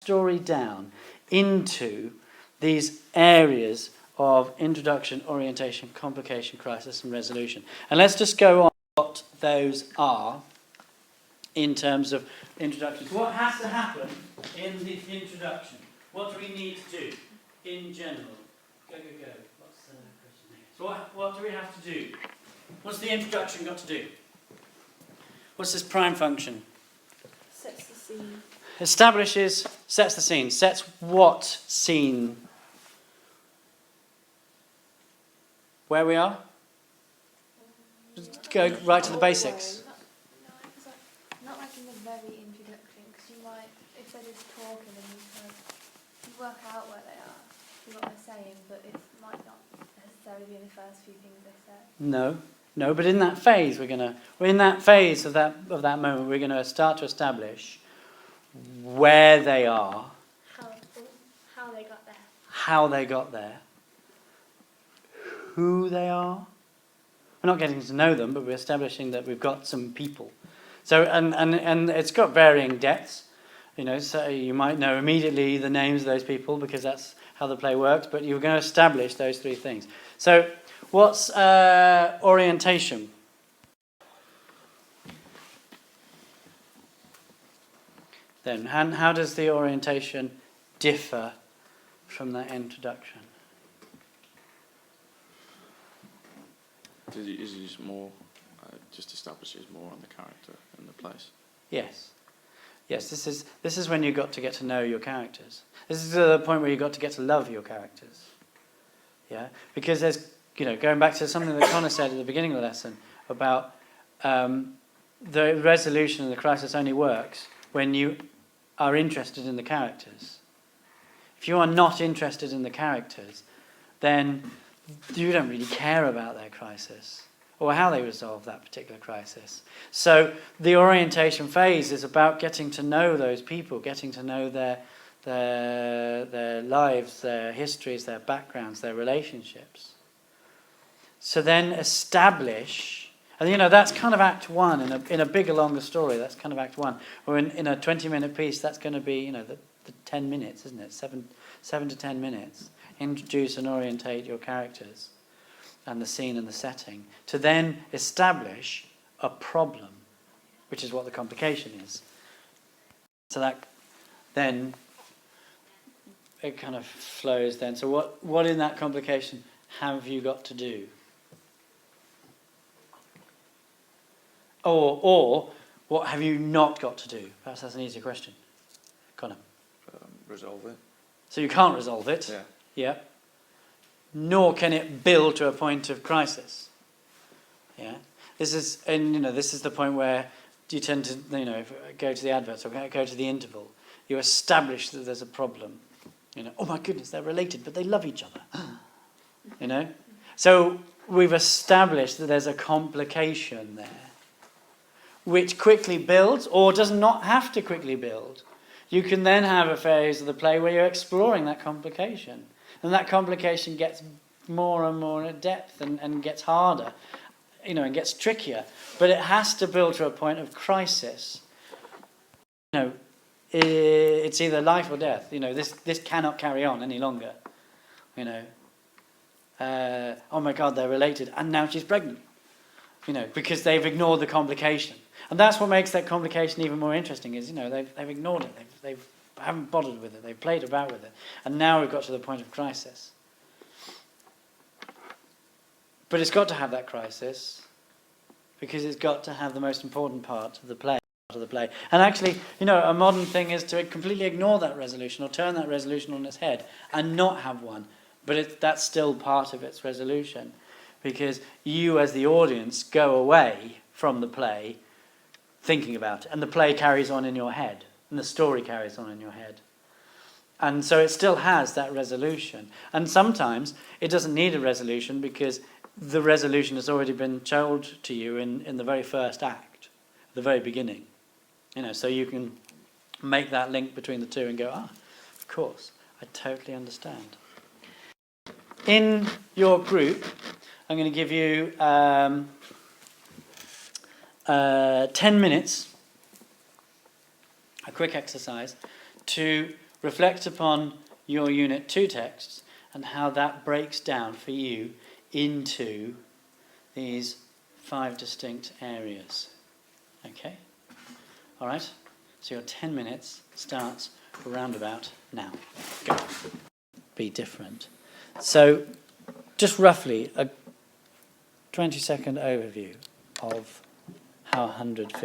story down into these areas of introduction, orientation, complication, crisis, and resolution. And let's just go on what those are in terms of introduction. So what has to happen in the introduction? What do we need to do in general? Go. What's the question here? So what do we have to do? What's the introduction got to do? What's this prime function? Sets the scene. Establishes, sets the scene. Sets what scene? Where we are? Just go right to the basics. Not like in the very introduction, because you might, if they're just talking and you work out where they are, see what they're saying, but it might not necessarily be in the first few things they say. No, but in that phase we're in that phase of that moment we're going to start to establish where they are, how they got there. How they got there, who they are. We're not getting to know them, but we're establishing that we've got some people. So and it's got varying depths. So you might know immediately the names of those people because that's how the play works, but you're going to establish those three things. So what's orientation? Then, how does the orientation differ from that introduction? Is it more, just establishes more on the character and the place? Yes. This is when you got to get to know your characters. This is the point where you got to get to love your characters. Yeah, because there's going back to something that Connor said at the beginning of the lesson about the resolution of the crisis only works when you are interested in the characters. If you are not interested in the characters, then you don't really care about their crisis or how they resolve that particular crisis. So the orientation phase is about getting to know those people, getting to know their lives, their histories, their backgrounds, their relationships. So then establish, and that's kind of Act 1 in a bigger, longer story. That's kind of Act 1. Or in a 20-minute piece, that's going to be the 10 minutes, isn't it? 7 to 10 minutes. Introduce and orientate your characters and the scene and the setting to then establish a problem, which is what the complication is. So that then it kind of flows then. So what in that complication have you got to do? Or what have you not got to do? Perhaps that's an easier question. Connor. Resolve it. So you can't resolve it. Yeah. Yeah. Nor can it build to a point of crisis. Yeah. This is the point where you tend to go to the adverts or go to the interval. You establish that there's a problem. Oh my goodness, they're related, but they love each other. So we've established that there's a complication there, which quickly builds or does not have to quickly build. You can then have a phase of the play where you're exploring that complication. And that complication gets more and more in depth and gets harder, and gets trickier. But it has to build to a point of crisis. It's either life or death. This cannot carry on any longer. Oh my God, they're related, and now she's pregnant. Because they've ignored the complication. And that's what makes that complication even more interesting is, they've ignored it. They haven't bothered with it. They've played about with it. And now we've got to the point of crisis. But it's got to have that crisis because it's got to have the most important part of the play. And actually, a modern thing is to completely ignore that resolution or turn that resolution on its head and not have one. But that's still part of its resolution because you as the audience go away from the play thinking about it. And the play carries on in your head. And the story carries on in your head. And so it still has that resolution. And sometimes it doesn't need a resolution because the resolution has already been told to you in the very first act, the very beginning. So you can make that link between the two and go, of course, I totally understand. In your group, I'm going to give you 10 minutes, a quick exercise, to reflect upon your Unit 2 texts and how that breaks down for you into these 5 distinct areas. Okay? All right? So your 10 minutes starts roundabout now. Go. Be different. So, just roughly a 20-second overview of how 100 fits.